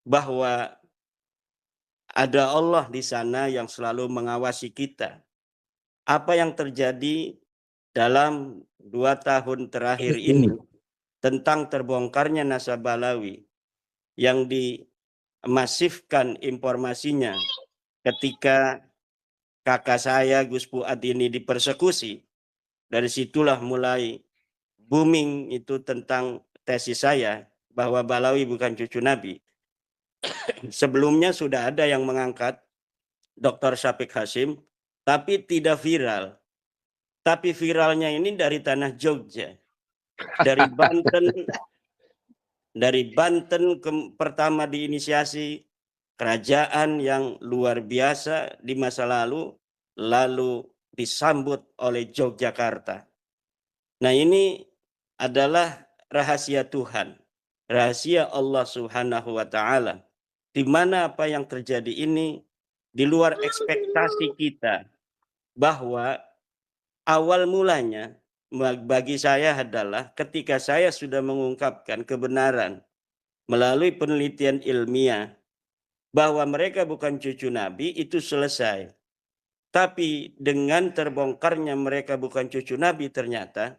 bahwa ada Allah di sana yang selalu mengawasi kita. Apa yang terjadi dalam 2 tahun terakhir ini tentang terbongkarnya nasab Balawi yang dimasifkan informasinya ketika kakak saya Gus Fuad ini dipersekusi. Dari situlah mulai booming itu tentang tesis saya bahwa Balawi bukan cucu Nabi. Sebelumnya sudah ada yang mengangkat Dr. Syafiq Hasyim, tapi tidak viral. Tapi viralnya ini dari tanah Jogja. Dari Banten pertama diinisiasi kerajaan yang luar biasa di masa lalu disambut oleh Yogyakarta. Nah, ini adalah rahasia Tuhan, rahasia Allah Subhanahu wa taala, di mana apa yang terjadi ini di luar ekspektasi kita, bahwa awal mulanya bagi saya adalah ketika saya sudah mengungkapkan kebenaran melalui penelitian ilmiah bahwa mereka bukan cucu Nabi, itu selesai. Tapi dengan terbongkarnya mereka bukan cucu Nabi, ternyata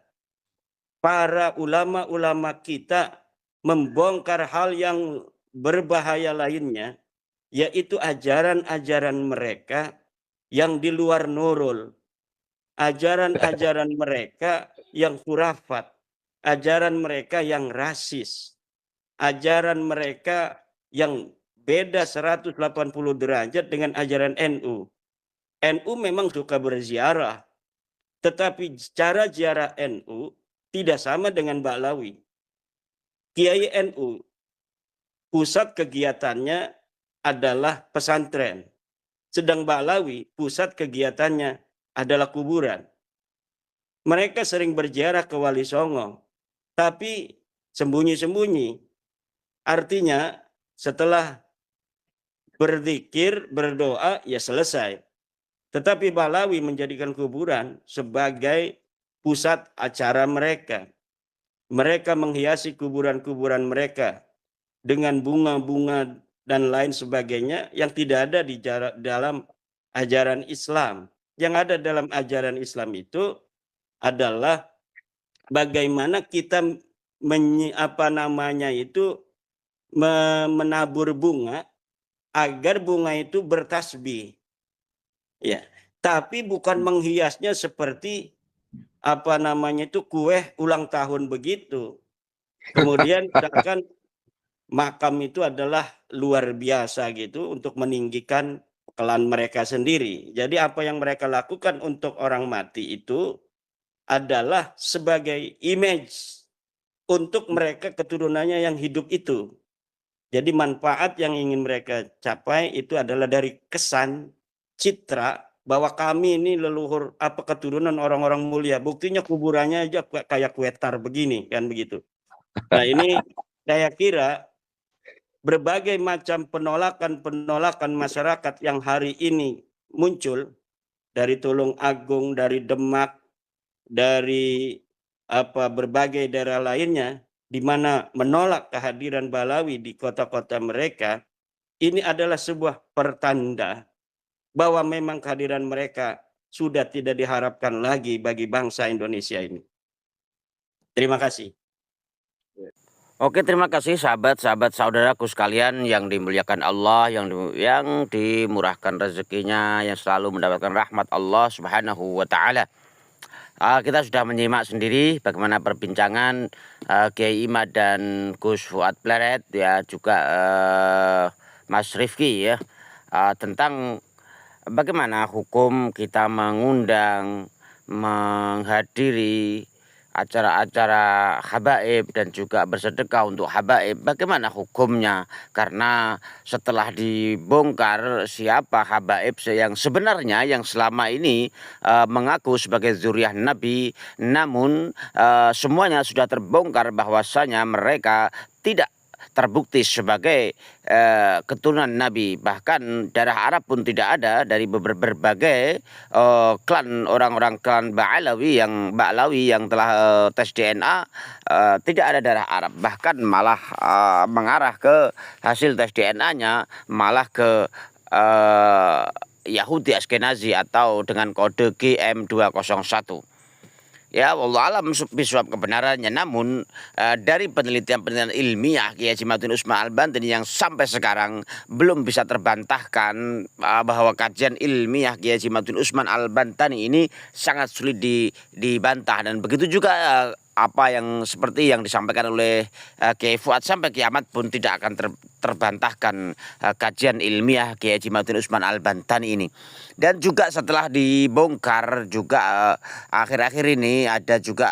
para ulama-ulama kita membongkar hal yang berbahaya lainnya, yaitu ajaran-ajaran mereka yang di luar nurul, ajaran-ajaran mereka yang khurafat, ajaran mereka yang rasis, ajaran mereka yang beda 180 derajat dengan ajaran NU. NU memang suka berziarah, tetapi cara ziarah NU tidak sama dengan Ba'lawi. Kiai NU, pusat kegiatannya adalah pesantren. Sedang Ba'lawi, pusat kegiatannya adalah kuburan. Mereka sering berziarah ke Wali Songo, tapi sembunyi-sembunyi. Artinya setelah berzikir, berdoa, ya selesai. Tetapi Ba'lawi menjadikan kuburan sebagai pusat acara mereka. Mereka menghiasi kuburan-kuburan mereka dengan bunga-bunga dan lain sebagainya yang tidak ada di dalam ajaran Islam. Yang ada dalam ajaran Islam itu adalah bagaimana kita menabur bunga agar bunga itu bertasbih. Ya, tapi bukan menghiasnya seperti kue ulang tahun begitu. Kemudian misalkan makam itu adalah luar biasa gitu untuk meninggikan klan mereka sendiri. Jadi apa yang mereka lakukan untuk orang mati itu adalah sebagai image untuk mereka keturunannya yang hidup itu. Jadi manfaat yang ingin mereka capai itu adalah dari kesan citra bahwa kami ini leluhur keturunan orang-orang mulia. Buktinya kuburannya aja kayak kue tar begini, kan begitu. Nah, ini saya kira berbagai macam penolakan masyarakat yang hari ini muncul dari Tulung Agung, dari Demak, dari berbagai daerah lainnya, di mana menolak kehadiran Ba'lawi di kota-kota mereka, ini adalah sebuah pertanda bahwa memang kehadiran mereka sudah tidak diharapkan lagi bagi bangsa Indonesia ini. Terima kasih. Oke, terima kasih sahabat-sahabat saudaraku sekalian yang dimuliakan Allah, yang dimurahkan rezekinya, yang selalu mendapatkan rahmat Allah Subhanahu wa taala. Kita sudah menyimak sendiri bagaimana perbincangan Kiai Imad dan Gus Fuad Pleret, ya juga Mas Rifki, ya, tentang bagaimana hukum kita mengundang, menghadiri acara-acara habaib dan juga bersedekah untuk habaib, bagaimana hukumnya? Karena setelah dibongkar siapa habaib yang sebenarnya yang selama ini mengaku sebagai zuriyah Nabi, namun semuanya sudah terbongkar bahwasanya mereka tidak terbukti sebagai keturunan Nabi, bahkan darah Arab pun tidak ada dari berbagai klan, orang-orang klan Ba'lawi yang telah tes DNA, tidak ada darah Arab, bahkan malah mengarah ke hasil tes DNA-nya malah ke Yahudi Askenazi atau dengan kode GM201. Ya, wallah alam bisawab kebenarannya. Namun dari penelitian ilmiah Kiai Haji Ma'ruf Usman Al-Bantani yang sampai sekarang belum bisa terbantahkan bahwa kajian ilmiah Kiai Haji Ma'ruf Usman Al-Bantani ini sangat sulit dibantah, dan begitu juga apa yang seperti yang disampaikan oleh Kiai Fuad sampai kiamat pun tidak akan terbantahkan kajian ilmiah Kiai Haji Ma'ruf Usman Al-Bantani ini. Dan juga setelah dibongkar juga akhir-akhir ini ada juga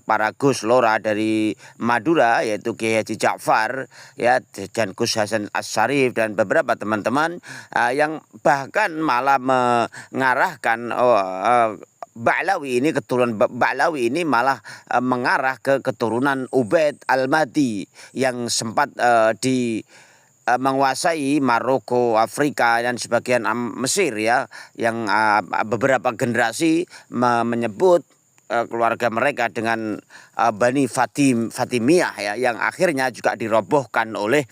para Gus Lora dari Madura, yaitu Kiai Haji Ja'far, ya, dan Gus Hasan As-Syarif dan beberapa teman-teman yang bahkan malah mengarahkan Ba'lawi ini, keturunan Ba'lawi ini malah mengarah ke keturunan Ubaid Al-Mahdi yang sempat menguasai Maroko, Afrika dan sebagian Mesir, ya, yang beberapa generasi menyebut keluarga mereka dengan Bani Fatimiyah, ya, yang akhirnya juga dirobohkan oleh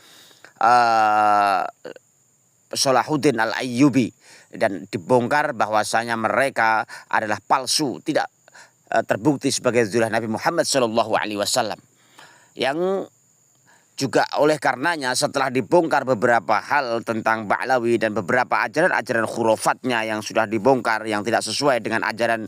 Salahuddin Al-Ayyubi dan dibongkar bahwasanya mereka adalah palsu, tidak terbukti sebagai zuriyah Nabi Muhammad SAW. Yang juga oleh karenanya setelah dibongkar beberapa hal tentang Ba'lawi dan beberapa ajaran-ajaran khurafatnya yang sudah dibongkar yang tidak sesuai dengan ajaran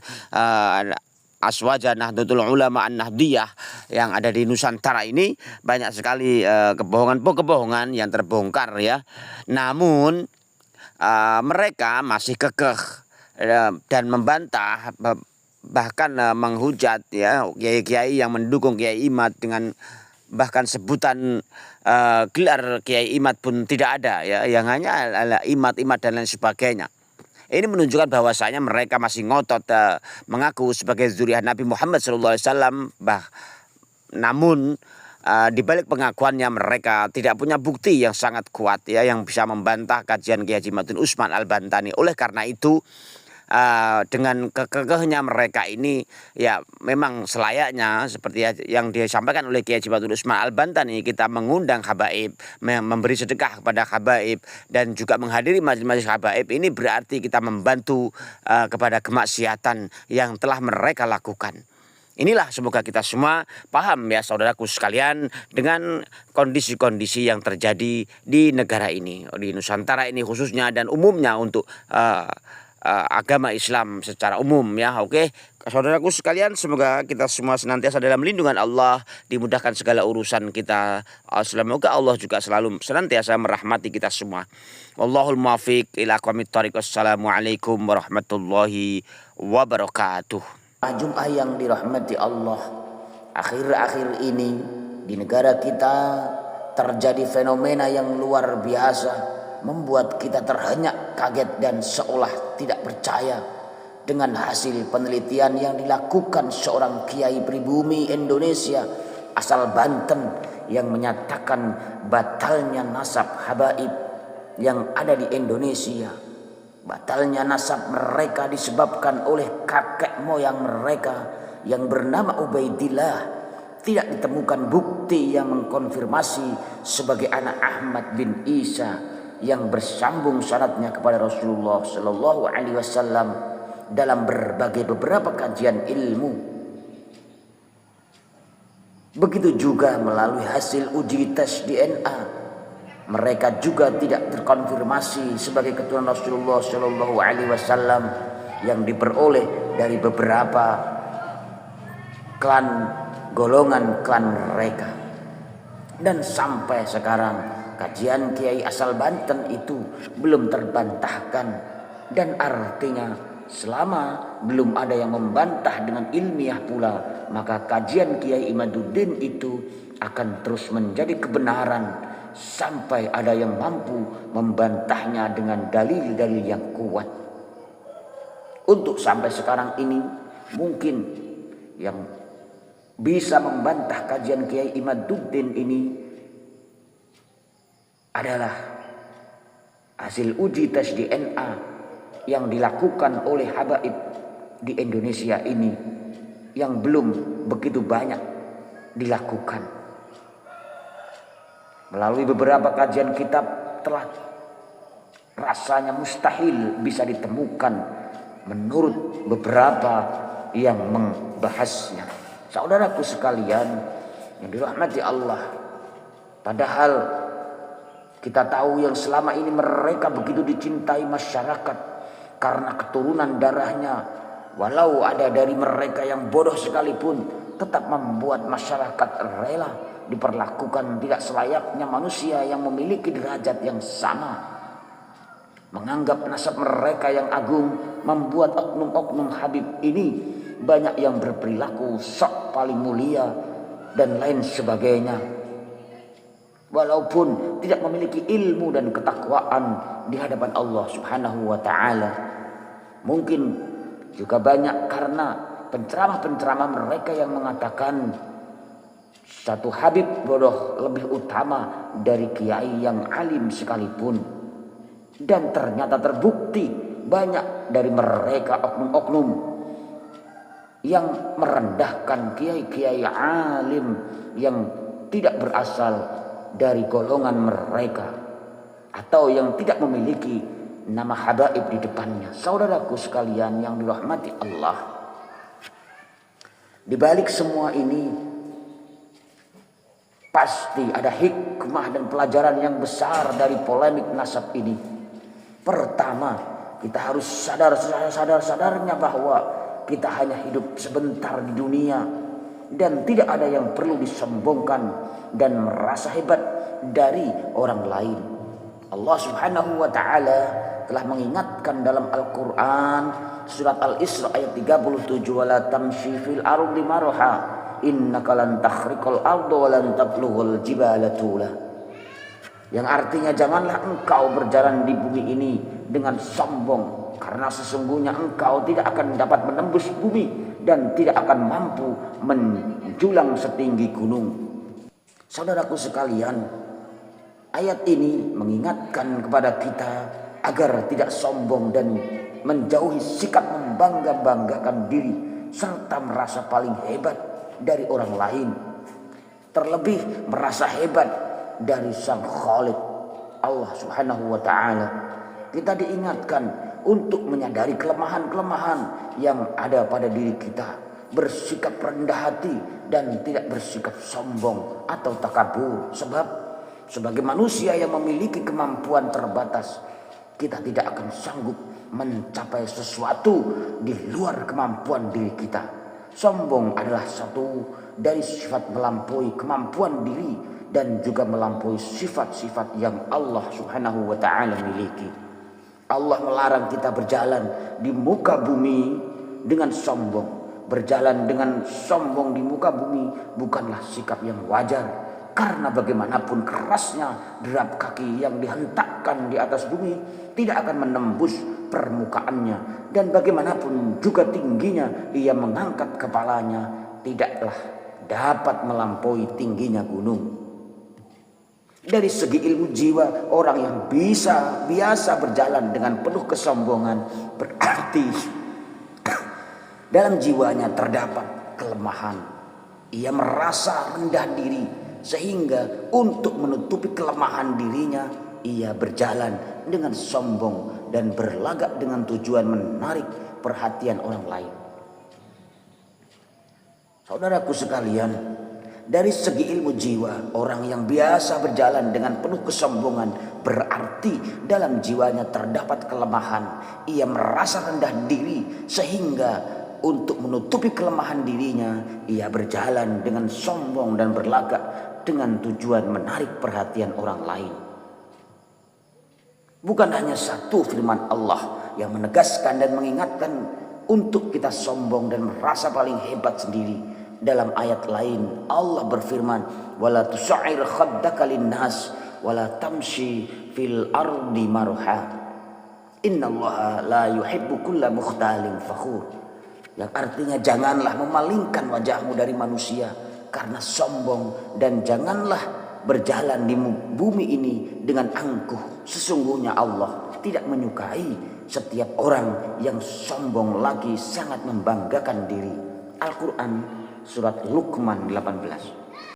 Aswaja Nahdlatul Ulama An-Nahdiyah yang ada di Nusantara ini, banyak sekali kebohongan yang terbongkar, ya. Namun mereka masih kekeh dan membantah, bahkan menghujat, ya, kiai-kiai yang mendukung Kiai Imad dengan bahkan sebutan gelar Kiai Imad pun tidak ada, ya, yang hanya adalah Imad dan lain sebagainya. Ini menunjukkan bahwasanya mereka masih ngotot mengaku sebagai zuriyah Nabi Muhammad SAW. Namun di balik pengakuannya mereka tidak punya bukti yang sangat kuat, ya, yang bisa membantah kajian Kiai Haji Ma'ruf Usman Al-Bantani. Oleh karena itu dengan kekehnya mereka ini, ya, memang selayaknya seperti yang disampaikan oleh Kiai Haji Ma'ruf Usman Al-Bantani, kita mengundang habaib, memberi sedekah kepada habaib dan juga menghadiri majelis habaib. Ini berarti kita membantu kepada kemaksiatan yang telah mereka lakukan. Inilah semoga kita semua paham, ya, saudaraku sekalian, dengan kondisi-kondisi yang terjadi di negara ini, di Nusantara ini khususnya, dan umumnya untuk agama Islam secara umum, ya. Oke, saudaraku sekalian, semoga kita semua senantiasa dalam lindungan Allah, dimudahkan segala urusan kita. Semoga Allah juga selalu senantiasa merahmati kita semua. Wallahul muwaffiq ila aqwamit thoriq. Wassalamualaikum warahmatullahi wabarakatuh. Jum'ah yang dirahmati Allah, akhir-akhir ini di negara kita terjadi fenomena yang luar biasa, membuat kita terhenyak, kaget, dan seolah tidak percaya dengan hasil penelitian yang dilakukan seorang kiai pribumi Indonesia asal Banten yang menyatakan batalnya nasab habaib yang ada di Indonesia. Batalnya nasab mereka disebabkan oleh kakek moyang mereka yang bernama Ubaidillah. Tidak ditemukan bukti yang mengkonfirmasi sebagai anak Ahmad bin Isa yang bersambung sanadnya kepada Rasulullah Shallallahu Alaihi Wasallam dalam beberapa kajian ilmu. Begitu juga melalui hasil uji tes DNA, mereka juga tidak terkonfirmasi sebagai keturunan Rasulullah Shallallahu Alaihi Wasallam yang diperoleh dari beberapa golongan klan mereka. Dan sampai sekarang kajian Kiai asal Banten itu belum terbantahkan, dan artinya selama belum ada yang membantah dengan ilmiah pula, maka kajian Kiai Imaduddin itu akan terus menjadi kebenaran sampai ada yang mampu membantahnya dengan dalil-dalil yang kuat. Untuk sampai sekarang ini mungkin yang bisa membantah kajian Kiai Imaduddin ini adalah hasil uji tes DNA yang dilakukan oleh habaib di Indonesia ini, yang belum begitu banyak dilakukan. Melalui beberapa kajian kitab telah rasanya mustahil bisa ditemukan menurut beberapa yang membahasnya. Saudaraku sekalian yang dirahmati Allah, padahal kita tahu yang selama ini mereka begitu dicintai masyarakat karena keturunan darahnya, walau ada dari mereka yang bodoh sekalipun, tetap membuat masyarakat rela diperlakukan tidak selayaknya manusia yang memiliki derajat yang sama. Menganggap nasab mereka yang agung membuat oknum-oknum Habib ini banyak yang berperilaku sok paling mulia dan lain sebagainya, walaupun tidak memiliki ilmu dan ketakwaan di hadapan Allah Subhanahu wa ta'ala. Mungkin juga banyak karena penceramah-penceramah mereka yang mengatakan satu Habib bodoh lebih utama dari kiai yang alim sekalipun. Dan ternyata terbukti banyak dari mereka oknum-oknum yang merendahkan kiai-kiai alim yang tidak berasal dari golongan mereka, atau yang tidak memiliki nama habaib di depannya. Saudaraku sekalian yang dirahmati Allah, di balik semua ini pasti ada hikmah dan pelajaran yang besar dari polemik nasab ini. Pertama, kita harus sadar-sadarnya bahwa kita hanya hidup sebentar di dunia dan tidak ada yang perlu disombongkan dan merasa hebat dari orang lain. Allah Subhanahu wa ta'ala telah mengingatkan dalam Al-Quran surat Al-Isra ayat 37, wala tamshi fil ardi marha innaka lan takhriqal arda wa lan tablughal jibala tula. Yang artinya janganlah engkau berjalan di bumi ini dengan sombong, karena sesungguhnya engkau tidak akan dapat menembus bumi dan tidak akan mampu menjulang setinggi gunung. Saudaraku sekalian, ayat ini mengingatkan kepada kita agar tidak sombong dan menjauhi sikap membangga-banggakan diri serta merasa paling hebat dari orang lain, terlebih merasa hebat dari Sang Khalik Allah Subhanahu wa ta'ala. Kita diingatkan untuk menyadari kelemahan-kelemahan yang ada pada diri kita, bersikap rendah hati dan tidak bersikap sombong atau takabur. Sebab sebagai manusia yang memiliki kemampuan terbatas, kita tidak akan sanggup mencapai sesuatu di luar kemampuan diri kita. Sombong adalah satu dari sifat melampaui kemampuan diri dan juga melampaui sifat-sifat yang Allah Subhanahu wa ta'ala miliki. Allah melarang kita berjalan di muka bumi dengan sombong. Berjalan dengan sombong di muka bumi bukanlah sikap yang wajar, karena bagaimanapun kerasnya derap kaki yang dihentakkan di atas bumi tidak akan menembus permukaannya, dan bagaimanapun juga tingginya ia mengangkat kepalanya tidaklah dapat melampaui tingginya gunung. Dari segi ilmu jiwa, orang yang biasa berjalan dengan penuh kesombongan berarti dalam jiwanya terdapat kelemahan. Ia merasa rendah diri sehingga untuk menutupi kelemahan dirinya ia berjalan dengan sombong dan berlagak dengan tujuan menarik perhatian orang lain. Saudaraku sekalian, Dari segi ilmu jiwa, orang yang biasa berjalan dengan penuh kesombongan berarti dalam jiwanya terdapat kelemahan. Ia merasa rendah diri sehingga untuk menutupi kelemahan dirinya, ia berjalan dengan sombong dan berlagak dengan tujuan menarik perhatian orang lain. Bukan hanya satu firman Allah yang menegaskan dan mengingatkan untuk kita sombong dan merasa paling hebat sendiri. Dalam ayat lain Allah berfirman, wala tusa'ir khaddaka linnas wala tamshi fil ardi marha innallaha la yuhibbu kulla mukhtalin fakhur. Yang artinya janganlah memalingkan wajahmu dari manusia karena sombong, dan janganlah berjalan di bumi ini dengan angkuh. Sesungguhnya Allah tidak menyukai setiap orang yang sombong lagi sangat membanggakan diri. Al-Quran Surat Luqman 18.